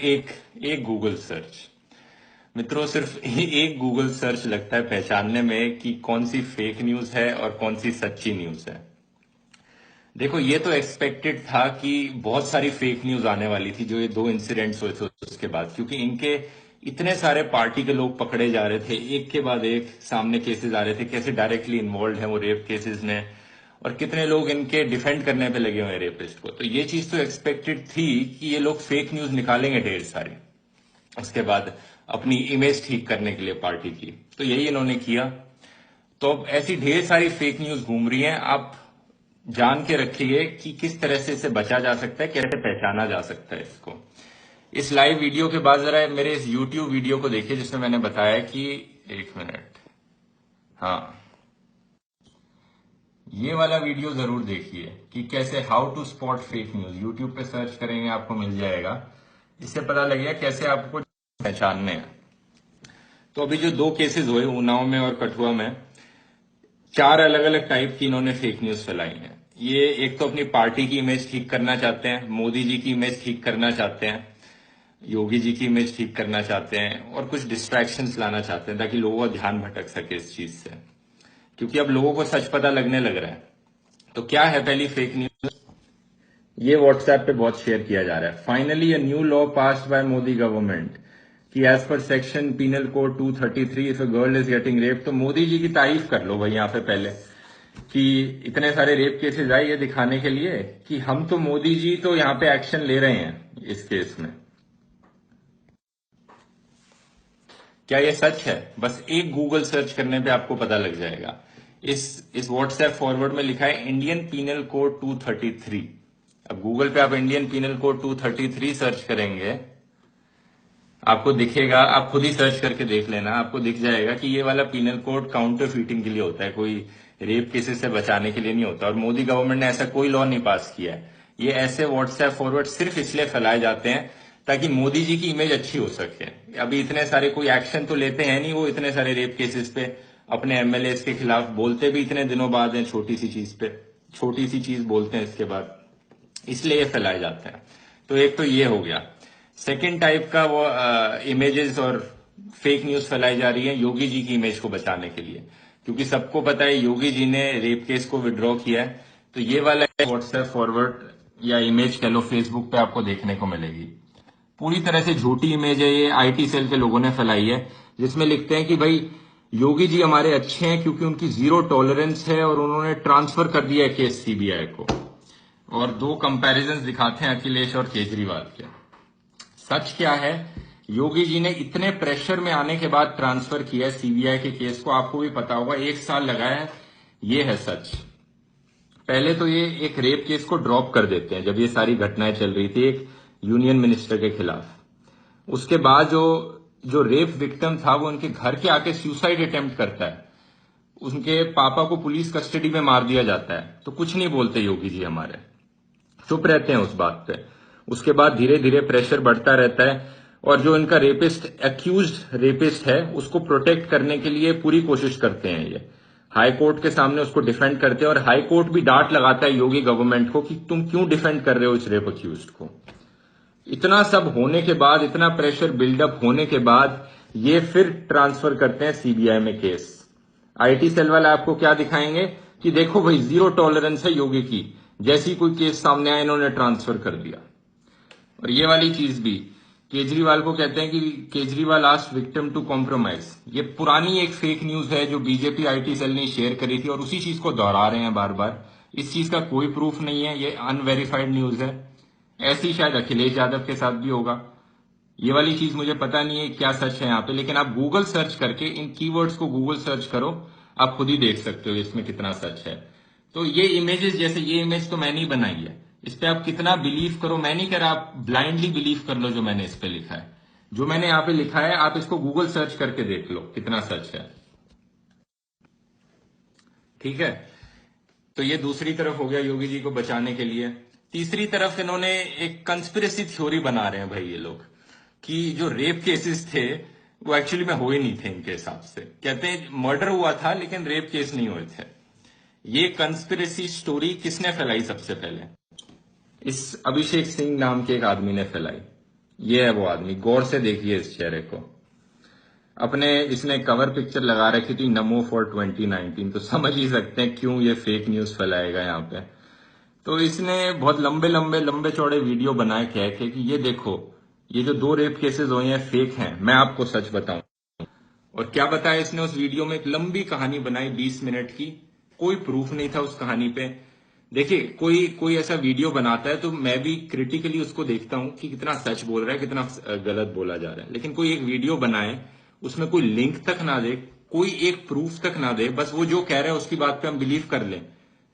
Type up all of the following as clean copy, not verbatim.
एक Google search. मित्रों, सिर्फ एक गूगल सर्च लगता है पहचानने में कि कौन सी फेक न्यूज है और कौन सी सच्ची न्यूज है। देखो, ये तो एक्सपेक्टेड था कि बहुत सारी फेक न्यूज आने वाली थी जो ये दो इंसिडेंट्स हुए थे उसके बाद, क्योंकि इनके इतने सारे पार्टी के लोग पकड़े जा रहे थे, एक के बाद एक सामने केसेस आ रहे थे, कैसे डायरेक्टली इन्वॉल्व हैं वो रेप केसेस में, और कितने लोग इनके डिफेंड करने पे लगे हुए हैं रेपिस्ट को। तो ये चीज तो एक्सपेक्टेड थी कि ये लोग फेक न्यूज निकालेंगे ढेर सारी, उसके बाद अपनी इमेज ठीक करने के लिए पार्टी की। तो यही इन्होंने किया। तो अब ऐसी ढेर सारी फेक न्यूज घूम रही हैं, आप जान के रखिए कि किस तरह से इसे बचा जा सकता है, कैसे पहचाना जा सकता है इसको। इस लाइव वीडियो के बाद जरा मेरे इस यूट्यूब वीडियो को देखिए जिसमें मैंने बताया कि, एक मिनट, हाँ, ये वाला वीडियो जरूर देखिए कि कैसे how to spot fake news. YouTube पे सर्च करेंगे आपको मिल जाएगा, इससे पता लगेगा कैसे आपको पहचानने हैं। तो अभी जो दो केसेस हुए उन्नाव में और कठुआ में, चार अलग अलग टाइप की इन्होंने फेक न्यूज फैलाई है। ये एक तो अपनी पार्टी की इमेज ठीक करना चाहते हैं, मोदी जी की इमेज ठीक करना चाहते हैं, योगी जी की इमेज ठीक करना चाहते हैं, और कुछ डिस्ट्रैक्शंस लाना चाहते हैं ताकि लोगों का ध्यान भटक सके इस चीज से, क्योंकि अब लोगों को सच पता लगने लग रहा है। तो क्या है पहली फेक न्यूज? ये व्हाट्सएप पे बहुत शेयर किया जा रहा है। Finally a new law passed by Modi government कि as per section penal code 233 if a girl is getting rape. तो मोदी जी की तारीफ कर लो भाई यहाँ पे पहले, कि इतने सारे रेप केसेस आए, ये दिखाने के लिए कि हम तो मोदी जी तो यहाँ पे एक्शन ले रहे हैं इस केस में। क्या ये सच है? बस एक गूगल सर्च करने पे आपको पता लग जाएगा। इस व्हाट्सएप फॉरवर्ड में लिखा है इंडियन पीनल कोड 233। अब गूगल पे आप इंडियन पीनल कोड 233 सर्च करेंगे, आपको दिखेगा, आप खुद ही सर्च करके देख लेना, आपको दिख जाएगा कि ये वाला पीनल कोड काउंटर फीटिंग के लिए होता है, कोई रेप केसेस से बचाने के लिए नहीं होता। और मोदी गवर्नमेंट ने ऐसा कोई लॉ नहीं पास किया है। ये ऐसे व्हाट्सएप फॉरवर्ड सिर्फ इसलिए फैलाए जाते हैं ताकि मोदी जी की इमेज अच्छी हो सके। अभी इतने सारे कोई एक्शन तो लेते हैं नहीं वो, इतने सारे रेप केसेस पे अपने एमएलए के खिलाफ बोलते भी इतने दिनों बाद हैं, छोटी सी चीज पे छोटी सी चीज बोलते हैं इसके बाद, इसलिए ये फैलाए जाते हैं। तो एक तो ये हो गया। सेकेंड टाइप का वो इमेजेस और फेक न्यूज फैलाई जा रही है योगी जी की इमेज को बचाने के लिए, क्योंकि सबको पता है योगी जी ने रेप केस को विड्रॉ किया है। तो ये वाला व्हाट्सएप फॉरवर्ड या इमेज कह लो फेसबुक पे आपको देखने को मिलेगी। पूरी तरह से झूठी इमेज है, ये आईटी सेल के लोगों ने फैलाई है, जिसमें लिखते हैं कि भाई योगी जी हमारे अच्छे हैं क्योंकि उनकी जीरो टॉलरेंस है और उन्होंने ट्रांसफर कर दिया है केस सीबीआई को। और दो कंपैरिजन दिखाते हैं अखिलेश और केजरीवाल के। सच क्या है? योगी जी ने इतने प्रेशर में आने के बाद ट्रांसफर किया है सीबीआई के केस को, आपको भी पता होगा, 1 साल लगा है। ये है सच। पहले तो ये एक रेप केस को ड्रॉप कर देते हैं जब ये सारी घटनाएं चल रही थी एक यूनियन मिनिस्टर के खिलाफ। उसके बाद जो जो रेप विक्टिम था वो उनके घर के आके सुसाइड अटेम्प्ट करता है, उनके पापा को पुलिस कस्टडी में मार दिया जाता है, तो कुछ नहीं बोलते योगी जी हमारे, चुप रहते हैं उस बात पे। उसके बाद धीरे धीरे प्रेशर बढ़ता रहता है, और जो इनका रेपिस्ट एक्यूज्ड रेपिस्ट है उसको प्रोटेक्ट करने के लिए पूरी कोशिश करते हैं। ये हाई कोर्ट के सामने उसको डिफेंड करते हैं, और हाई कोर्ट भी डांट लगाता है योगी गवर्नमेंट को कि तुम क्यों डिफेंड कर रहे हो इस रेप एक्यूज्ड को। इतना सब होने के बाद, इतना प्रेशर बिल्डअप होने के बाद ये फिर ट्रांसफर करते हैं सीबीआई में केस। आईटी सेल वाले आपको क्या दिखाएंगे कि देखो भाई जीरो टॉलरेंस है योगी की, जैसी कोई केस सामने आया इन्होंने ट्रांसफर कर दिया। और ये वाली चीज भी केजरीवाल को कहते हैं कि Kejriwal asked victim to compromise. ये पुरानी एक फेक न्यूज है जो बीजेपी आईटी सेल ने शेयर करी थी, और उसी चीज को दोहरा रहे हैं बार बार। इस चीज का कोई प्रूफ नहीं है, ये अनवेरिफाइड न्यूज है। ऐसी शायद अखिलेश यादव के साथ भी होगा। ये वाली चीज मुझे पता नहीं है क्या सच है यहाँ पे, लेकिन आप गूगल सर्च करके इन कीवर्ड्स को गूगल सर्च करो, आप खुद ही देख सकते हो इसमें कितना सच है। तो ये इमेजेस, जैसे ये इमेज तो मैंने ही बनाई है, इस पे आप कितना बिलीव करो, मैं नहीं कह रहा आप ब्लाइंडली बिलीव कर लो जो मैंने इस पे लिखा है। जो मैंने यहाँ पे लिखा है आप इसको गूगल सर्च करके देख लो कितना सच है। ठीक है? तो ये दूसरी तरफ हो गया योगी जी को बचाने के लिए। तीसरी तरफ इन्होंने एक कंस्पिरेसी थ्योरी बना रहे हैं भाई ये लोग, कि जो रेप केसेस थे वो एक्चुअली में हुए नहीं थे इनके हिसाब से। कहते हैं मर्डर हुआ था लेकिन रेप केस नहीं हुए थे। ये कंस्पिरेसी स्टोरी किसने फैलाई सबसे पहले? इस अभिषेक सिंह नाम के एक आदमी ने फैलाई। ये है वो आदमी, गौर से देखिए इस चेहरे को। अपने इसने कवर पिक्चर लगा रखी थी नमो फॉर 2019, तो समझ ही सकते हैं क्यों ये फेक न्यूज फैलाएगा यहाँ पे। तो इसने बहुत लंबे लंबे लंबे चौड़े वीडियो बनाए कह के कि ये देखो, ये जो 2 रेप केसेस हुए हैं फेक हैं, मैं आपको सच बताऊं। और क्या बताया इसने उस वीडियो में, एक लंबी कहानी बनाई 20 मिनट की, कोई प्रूफ नहीं था उस कहानी पे। देखिए, कोई कोई ऐसा वीडियो बनाता है तो मैं भी क्रिटिकली उसको देखता हूं कि कितना सच बोल रहा है, कितना गलत बोला जा रहा है। लेकिन कोई एक वीडियो बनाए, उसमें कोई लिंक तक ना दे, कोई एक प्रूफ तक ना दे, बस वो जो कह रहा है उसकी बात पे हम बिलीव कर लें।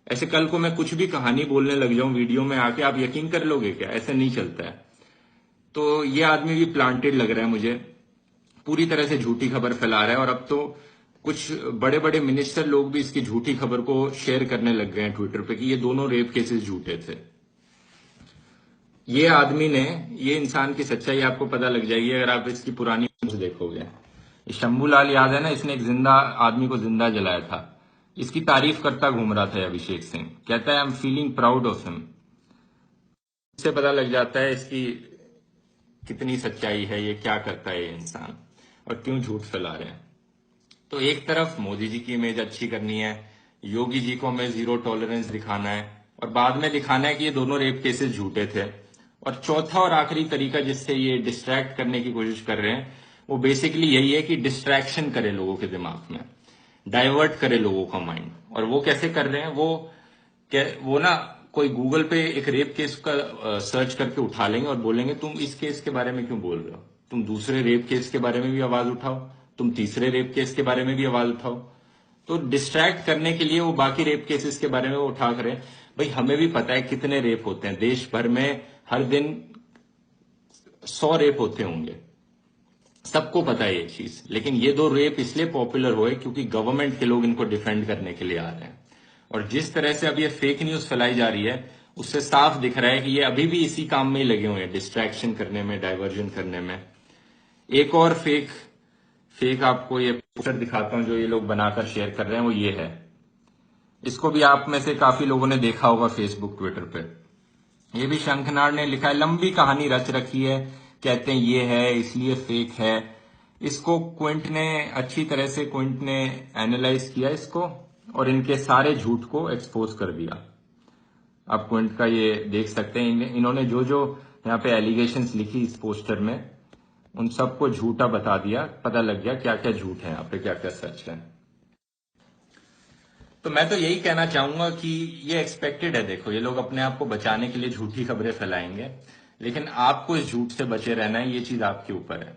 ऐसे कल को मैं कुछ भी कहानी बोलने लग जाऊं वीडियो में आके, आप यकीन कर लोगे क्या? ऐसे नहीं चलता है। तो ये आदमी भी प्लांटेड लग रहा है मुझे, पूरी तरह से झूठी खबर फैला रहा है। और अब तो कुछ बड़े बड़े मिनिस्टर लोग भी इसकी झूठी खबर को शेयर करने लग गए हैं ट्विटर पे कि ये दोनों रेप केसेस झूठे थे। ये आदमी ने, ये इंसान की सच्चाई आपको पता लग जाएगी अगर आप इसकी पुरानी न्यूज़ देखोगे। ये शंभूलाल याद है ना, इसने एक जिंदा आदमी को जिंदा जलाया था। इसकी तारीफ करता घूम रहा था अभिषेक सिंह, कहता है I am feeling proud of him. इससे पता लग जाता है इसकी कितनी सच्चाई है, ये क्या करता है ये इंसान और क्यों झूठ फैला रहे हैं। तो एक तरफ मोदी जी की इमेज अच्छी करनी है, योगी जी को हमें जीरो टॉलरेंस दिखाना है, और बाद में दिखाना है कि ये दोनों रेप केसेस झूठे थे। और चौथा और आखिरी तरीका जिससे ये डिस्ट्रैक्ट करने की कोशिश कर रहे हैं, वो बेसिकली यही है कि डिस्ट्रैक्शन करे लोगों के दिमाग में, डाइवर्ट करे लोगों का माइंड। और वो कैसे कर रहे हैं, वो ना कोई गूगल पे एक रेप केस का सर्च करके उठा लेंगे और बोलेंगे तुम इस केस के बारे में क्यों बोल रहे हो, तुम दूसरे रेप केस के बारे में भी आवाज उठाओ, तुम तीसरे रेप केस के बारे में भी आवाज उठाओ। तो डिस्ट्रैक्ट करने के लिए वो बाकी रेप केसेस के बारे में वो उठा करें। भाई हमें भी पता है कितने रेप होते हैं देश भर में, हर दिन 100 रेप होते होंगे, सबको पता है ये चीज। लेकिन ये 2 रेप इसलिए पॉपुलर हुए क्योंकि गवर्नमेंट के लोग इनको डिफेंड करने के लिए आ रहे हैं। और जिस तरह से अब ये फेक न्यूज फैलाई जा रही है, उससे साफ दिख रहा है कि ये अभी भी इसी काम में ही लगे हुए हैं, डिस्ट्रैक्शन करने में, डाइवर्जन करने में। एक और फेक फेक आपको ये पोस्टर दिखाता हूं जो ये लोग बनाकर शेयर कर रहे हैं, वो ये है। इसको भी आप में से काफी लोगों ने देखा होगा फेसबुक ट्विटर पे। ये भी शंखनाड़ ने लिखा है, लंबी कहानी रच रखी है, कहते हैं ये है इसलिए फेक है। इसको क्विंट ने अच्छी तरह से क्विंट ने एनालाइज किया इसको, और इनके सारे झूठ को एक्सपोज कर दिया। आप क्विंट का ये देख सकते हैं, इन्होंने जो जो यहाँ पे एलिगेशंस लिखी इस पोस्टर में, उन सबको झूठा बता दिया, पता लग गया क्या क्या झूठ है यहाँ पे, क्या क्या सच है। तो मैं तो यही कहना चाहूंगा कि ये एक्सपेक्टेड है। देखो, ये लोग अपने आप को बचाने के लिए झूठी खबरें फैलाएंगे, लेकिन आपको इस झूठ से बचे रहना है, ये चीज आपके ऊपर है।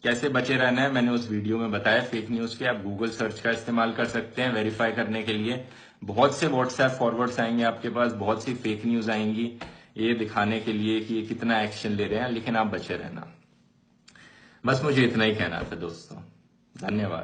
कैसे बचे रहना है मैंने उस वीडियो में बताया फेक न्यूज के। आप गूगल सर्च का इस्तेमाल कर सकते हैं वेरीफाई करने के लिए। बहुत से व्हाट्सएप फॉरवर्ड्स आएंगे आपके पास, बहुत सी फेक न्यूज आएंगी ये दिखाने के लिए कि ये कितना एक्शन ले रहे हैं, लेकिन आप बचे रहना। बस मुझे इतना ही कहना था दोस्तों, धन्यवाद।